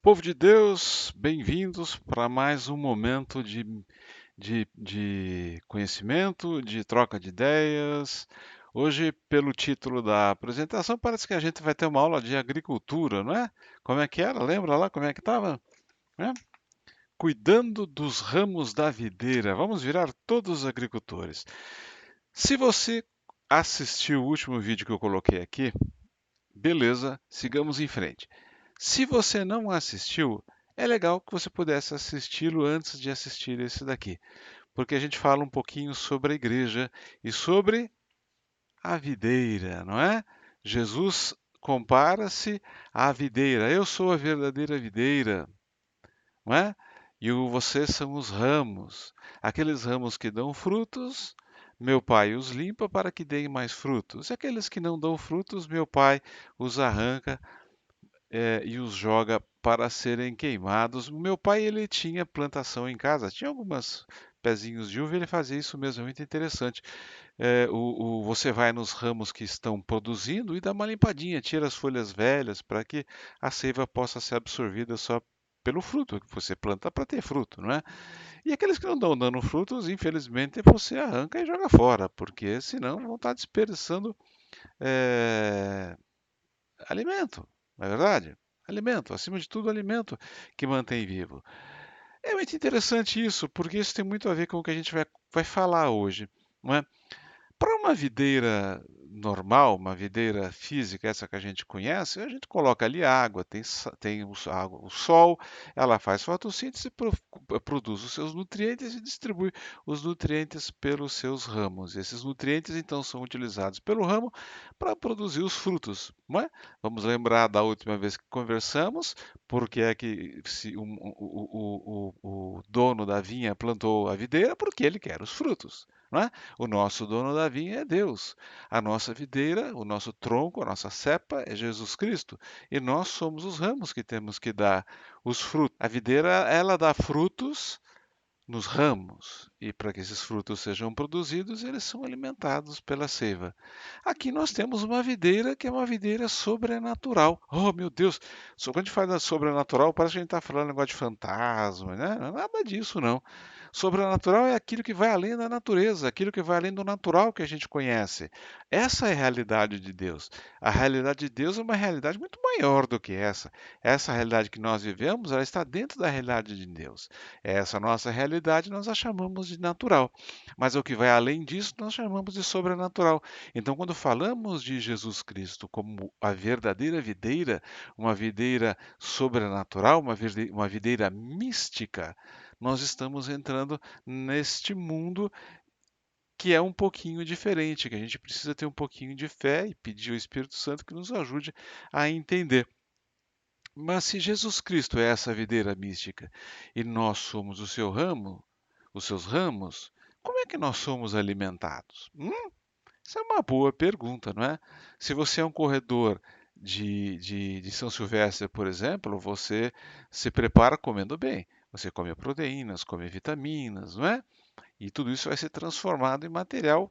Povo de Deus, bem-vindos para mais um momento de conhecimento, de troca de ideias. Hoje, pelo título da apresentação, parece que a gente vai ter uma aula de agricultura, não é? Como é que era? Lembra lá como é que estava? Cuidando dos ramos da videira. Vamos virar todos agricultores. Se você assistiu o último vídeo que eu coloquei aqui, beleza, sigamos em frente. Se você não assistiu, é legal que você pudesse assisti-lo antes de assistir esse daqui, porque a gente fala um pouquinho sobre a igreja e sobre a videira, não é? Jesus compara-se à videira. Eu sou a verdadeira videira, não é? E vocês são os ramos. Aqueles ramos que dão frutos, meu Pai os limpa para que deem mais frutos. E aqueles que não dão frutos, meu Pai os arranca e os joga para serem queimados. O meu pai ele tinha plantação em casa, tinha algumas pezinhos de uva, ele fazia isso mesmo, é muito interessante. Você vai nos ramos que estão produzindo e dá uma limpadinha, tira as folhas velhas para que a seiva possa ser absorvida só pelo fruto que você planta para ter fruto, não é? E aqueles que não estão dando frutos, infelizmente, você arranca e joga fora, porque senão vão estar desperdiçando é, alimento, não é verdade? Alimento, acima de tudo, alimento que mantém vivo. É muito interessante isso, porque isso tem muito a ver com o que a gente vai falar hoje, não é? Para uma videira normal, uma videira física, essa que a gente conhece, a gente coloca ali água, tem o sol, ela faz fotossíntese, produz os seus nutrientes e distribui os nutrientes pelos seus ramos. Esses nutrientes, então, são utilizados pelo ramo para produzir os frutos, não é? Vamos lembrar da última vez que conversamos, porque é que o dono da vinha plantou a videira, porque ele quer os frutos, não é? O nosso dono da vinha é Deus. A nossa videira, o nosso tronco, a nossa cepa é Jesus Cristo. E nós somos os ramos que temos que dar os frutos. A videira, ela dá frutos nos ramos. E para que esses frutos sejam produzidos, eles são alimentados pela seiva. Aqui nós temos uma videira que é uma videira sobrenatural. Oh, meu Deus! Quando a gente fala sobrenatural, parece que a gente está falando um negócio de fantasma, né? Não é nada disso, não. Sobrenatural é aquilo que vai além da natureza, aquilo que vai além do natural que a gente conhece. Essa é a realidade de Deus. A realidade de Deus é uma realidade muito maior do que essa. Essa realidade que nós vivemos, ela está dentro da realidade de Deus. Essa nossa realidade nós a chamamos de natural. Mas o que vai além disso, nós chamamos de sobrenatural. Então, quando falamos de Jesus Cristo como a verdadeira videira, uma videira sobrenatural, uma videira mística, nós estamos entrando neste mundo que é um pouquinho diferente, que a gente precisa ter um pouquinho de fé e pedir ao Espírito Santo que nos ajude a entender. Mas se Jesus Cristo é essa videira mística e nós somos o seu ramo, os seus ramos, como é que nós somos alimentados? Isso é uma boa pergunta, não é? Se você é um corredor de São Silvestre, por exemplo, você se prepara comendo bem. Você come proteínas, come vitaminas, não é? E tudo isso vai ser transformado em material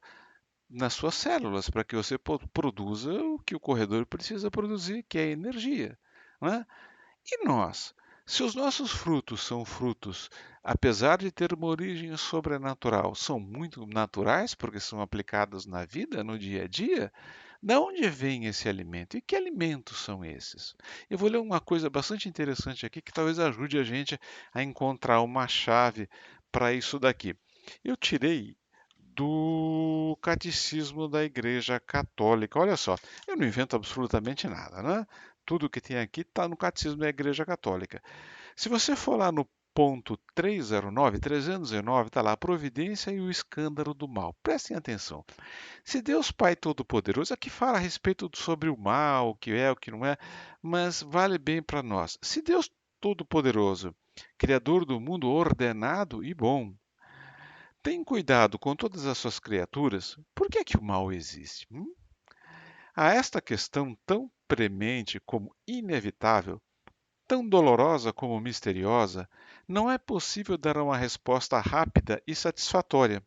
nas suas células, para que você produza o que o corredor precisa produzir, que é energia, não é? E nós? Se os nossos frutos são frutos, apesar de ter uma origem sobrenatural, são muito naturais, porque são aplicados na vida, no dia a dia, de onde vem esse alimento? E que alimentos são esses? Eu vou ler uma coisa bastante interessante aqui que talvez ajude a gente a encontrar uma chave para isso daqui. Eu tirei do Catecismo da Igreja Católica. Olha só, eu não invento absolutamente nada, né? Tudo que tem aqui está no Catecismo da Igreja Católica. Se você for lá no ponto 309, está lá a providência e o escândalo do mal. Prestem atenção. Se Deus Pai Todo-Poderoso, aqui fala a respeito sobre o mal, o que é, o que não é, mas vale bem para nós. Se Deus Todo-Poderoso, Criador do mundo ordenado e bom, tem cuidado com todas as suas criaturas, por que é que o mal existe? A esta questão tão premente como inevitável, tão dolorosa como misteriosa, não é possível dar uma resposta rápida e satisfatória.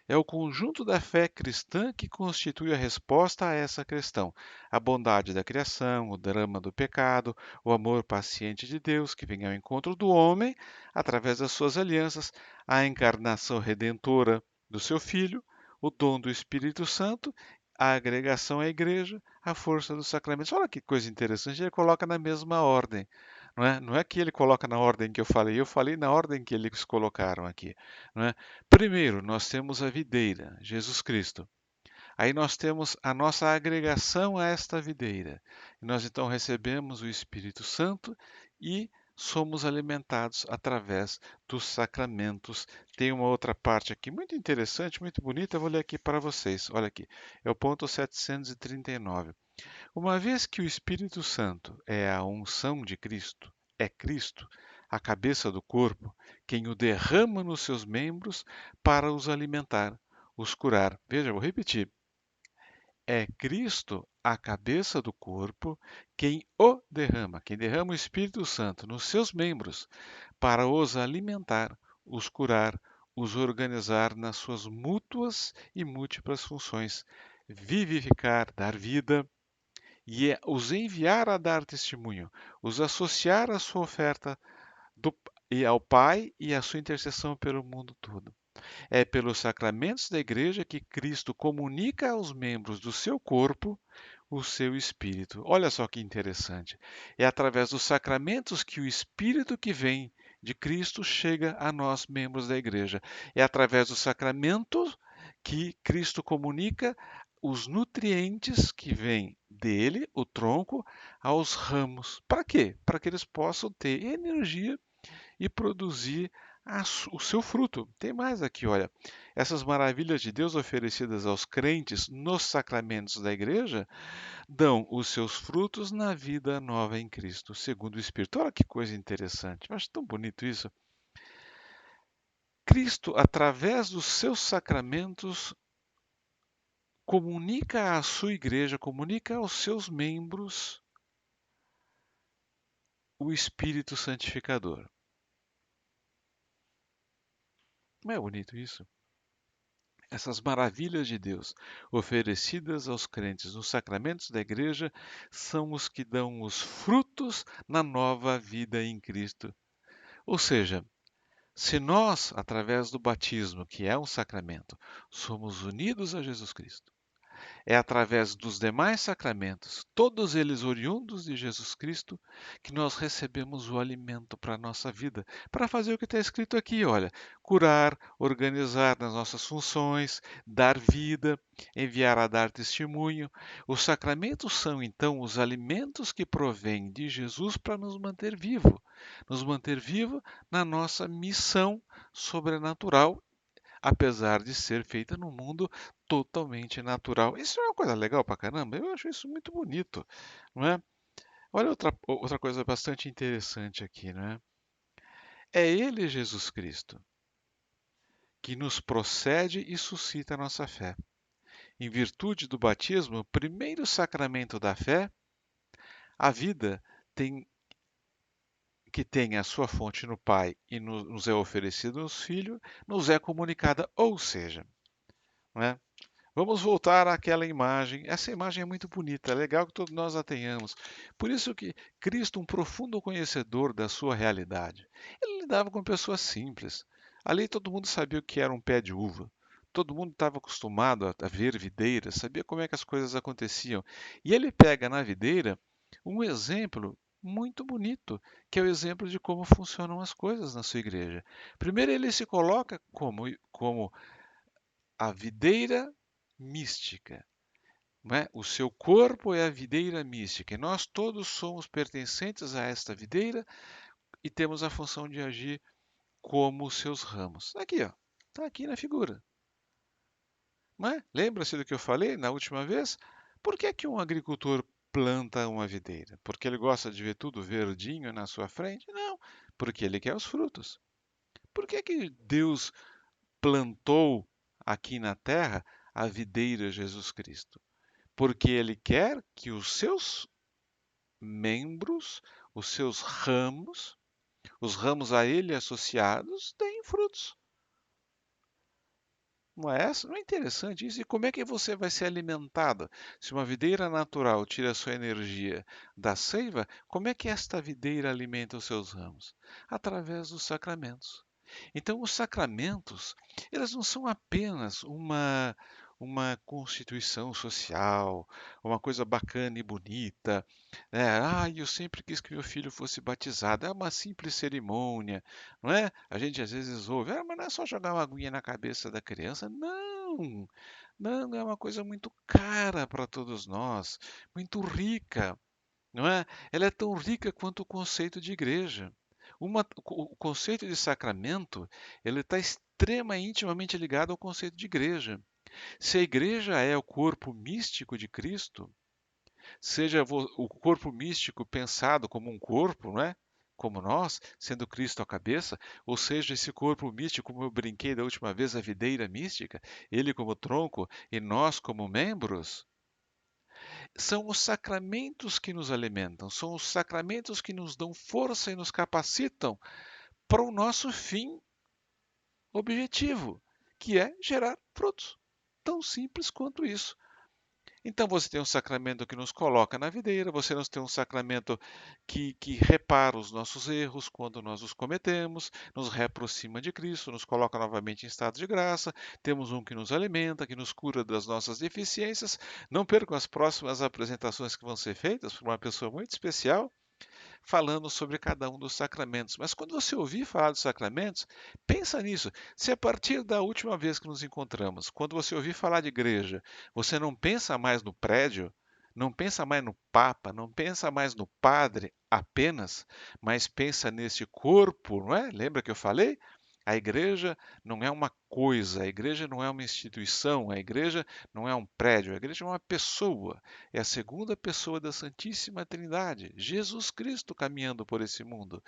É o conjunto da fé cristã que constitui a resposta a essa questão. A bondade da criação, o drama do pecado, o amor paciente de Deus que vem ao encontro do homem através das suas alianças, a encarnação redentora do seu Filho, o dom do Espírito Santo, a agregação à igreja, a força dos sacramentos. Olha que coisa interessante, ele coloca na mesma ordem. Não é que ele coloca na ordem que eu falei na ordem que eles colocaram aqui. Não é? Primeiro, nós temos a videira, Jesus Cristo. Aí nós temos a nossa agregação a esta videira. E nós então recebemos o Espírito Santo e somos alimentados através dos sacramentos. Tem uma outra parte aqui muito interessante, muito bonita, eu vou ler aqui para vocês. Olha aqui, é o ponto 739. Uma vez que o Espírito Santo é a unção de Cristo, é Cristo, a cabeça do corpo, quem o derrama nos seus membros para os alimentar, os curar. Veja, vou repetir. É Cristo, a cabeça do corpo, quem derrama o Espírito Santo nos seus membros para os alimentar, os curar, os organizar nas suas mútuas e múltiplas funções, vivificar, dar vida, e os enviar a dar testemunho, os associar à sua oferta e ao Pai e à sua intercessão pelo mundo todo. É pelos sacramentos da Igreja que Cristo comunica aos membros do seu corpo o seu Espírito. Olha só que interessante. É através dos sacramentos que o Espírito que vem de Cristo chega a nós, membros da Igreja. É através dos sacramentos que Cristo comunica os nutrientes que vêm dele, o tronco, aos ramos. Para quê? Para que eles possam ter energia e produzir o seu fruto. Tem mais aqui, olha. Essas maravilhas de Deus oferecidas aos crentes nos sacramentos da igreja dão os seus frutos na vida nova em Cristo, segundo o Espírito. Olha que coisa interessante. Eu acho tão bonito isso. Cristo, através dos seus sacramentos, comunica à sua igreja, comunica aos seus membros o Espírito Santificador. Não é bonito isso? Essas maravilhas de Deus oferecidas aos crentes nos sacramentos da igreja são os que dão os frutos na nova vida em Cristo. Ou seja, se nós, através do batismo, que é um sacramento, somos unidos a Jesus Cristo, é através dos demais sacramentos, todos eles oriundos de Jesus Cristo, que nós recebemos o alimento para a nossa vida, para fazer o que está escrito aqui, olha, curar, organizar nas nossas funções, dar vida, enviar a dar testemunho. Os sacramentos são, então, os alimentos que provêm de Jesus para nos manter vivo na nossa missão sobrenatural, apesar de ser feita num mundo totalmente natural. Isso é uma coisa legal pra caramba, eu acho isso muito bonito, não é? Olha outra coisa bastante interessante aqui, não é? É Ele, Jesus Cristo, que nos procede e suscita a nossa fé. Em virtude do batismo, primeiro sacramento da fé, a vida tem, que tem a sua fonte no Pai e nos é oferecida no Filho, nos é comunicada, ou seja, não é? Vamos voltar àquela imagem. Essa imagem é muito bonita, é legal que todos nós a tenhamos. Por isso que Cristo, um profundo conhecedor da sua realidade, ele lidava com pessoas simples. Ali todo mundo sabia o que era um pé de uva. Todo mundo estava acostumado a ver videiras, sabia como é que as coisas aconteciam. E ele pega na videira um exemplo muito bonito, que é o exemplo de como funcionam as coisas na sua igreja. Primeiro ele se coloca como a videira mística. Não é? O seu corpo é a videira mística. E nós todos somos pertencentes a esta videira e temos a função de agir como os seus ramos. Aqui, ó. Está aqui na figura. Não é? Lembra-se do que eu falei na última vez? Por que é que um agricultor planta uma videira? Porque ele gosta de ver tudo verdinho na sua frente? Não, porque ele quer os frutos. Por que é que Deus plantou aqui na terra a videira Jesus Cristo? Porque ele quer que os seus membros, os seus ramos, os ramos a ele associados, deem frutos. Não é interessante isso? E como é que você vai ser alimentado? Se uma videira natural tira a sua energia da seiva, como é que esta videira alimenta os seus ramos? Através dos sacramentos. Então, os sacramentos, eles não são apenas uma constituição social, uma coisa bacana e bonita, né? Ah, eu sempre quis que meu filho fosse batizado. É uma simples cerimônia, não é? A gente às vezes ouve, ah, mas não é só jogar uma aguinha na cabeça da criança. Não, não, é uma coisa muito cara para todos nós, muito rica, não é? Ela é tão rica quanto o conceito de igreja. O conceito de sacramento, ele está intimamente ligado ao conceito de igreja. Se a igreja é o corpo místico de Cristo, seja o corpo místico pensado como um corpo, não é? Como nós, sendo Cristo a cabeça, ou seja, esse corpo místico, como eu brinquei da última vez, a videira mística, ele como tronco e nós como membros, são os sacramentos que nos alimentam, são os sacramentos que nos dão força e nos capacitam para o nosso fim objetivo, que é gerar frutos. Tão simples quanto isso. Então você tem um sacramento que nos coloca na videira, você nos tem um sacramento que repara os nossos erros quando nós os cometemos, nos reaproxima de Cristo, nos coloca novamente em estado de graça. Temos um que nos alimenta, que nos cura das nossas deficiências. Não percam as próximas apresentações que vão ser feitas por uma pessoa muito especial, falando sobre cada um dos sacramentos. Mas quando você ouvir falar dos sacramentos, pensa nisso. Se a partir da última vez que nos encontramos, quando você ouvir falar de igreja, você não pensa mais no prédio, não pensa mais no Papa, não pensa mais no padre apenas, mas pensa nesse corpo, não é? Lembra que eu falei? A igreja não é uma coisa, a igreja não é uma instituição, a igreja não é um prédio, a igreja é uma pessoa. É a segunda pessoa da Santíssima Trindade, Jesus Cristo caminhando por esse mundo,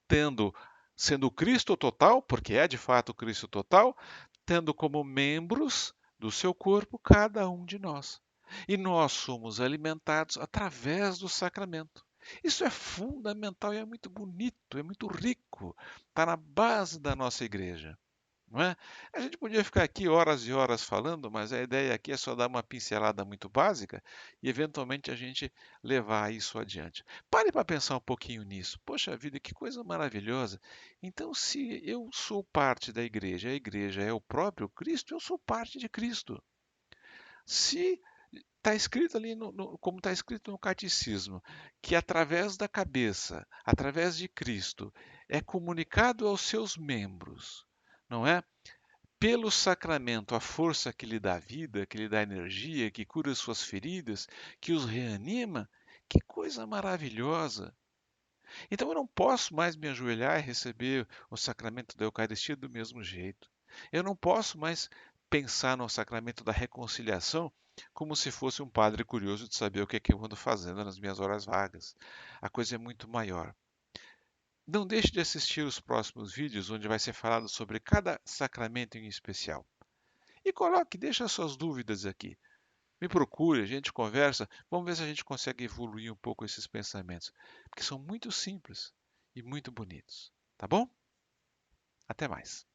tendo sendo o Cristo total, porque é de fato o Cristo total, tendo como membros do seu corpo cada um de nós. E nós somos alimentados através do sacramento. Isso é fundamental e é muito bonito, é muito rico. Está na base da nossa igreja. Não é? A gente podia ficar aqui horas e horas falando, mas a ideia aqui é só dar uma pincelada muito básica e eventualmente a gente levar isso adiante. Pare para pensar um pouquinho nisso. Poxa vida, que coisa maravilhosa. Então, se eu sou parte da igreja, a igreja é o próprio Cristo, eu sou parte de Cristo. Se está escrito ali, como está escrito no catecismo, que através da cabeça, através de Cristo, é comunicado aos seus membros, não é? Pelo sacramento, a força que lhe dá vida, que lhe dá energia, que cura suas feridas, que os reanima, que coisa maravilhosa! Então eu não posso mais me ajoelhar e receber o sacramento da Eucaristia do mesmo jeito. Eu não posso mais pensar no sacramento da reconciliação como se fosse um padre curioso de saber o que é que eu ando fazendo nas minhas horas vagas. A coisa é muito maior. Não deixe de assistir os próximos vídeos, onde vai ser falado sobre cada sacramento em especial. E coloque, deixa suas dúvidas aqui. Me procure, a gente conversa, vamos ver se a gente consegue evoluir um pouco esses pensamentos, porque são muito simples e muito bonitos. Tá bom? Até mais.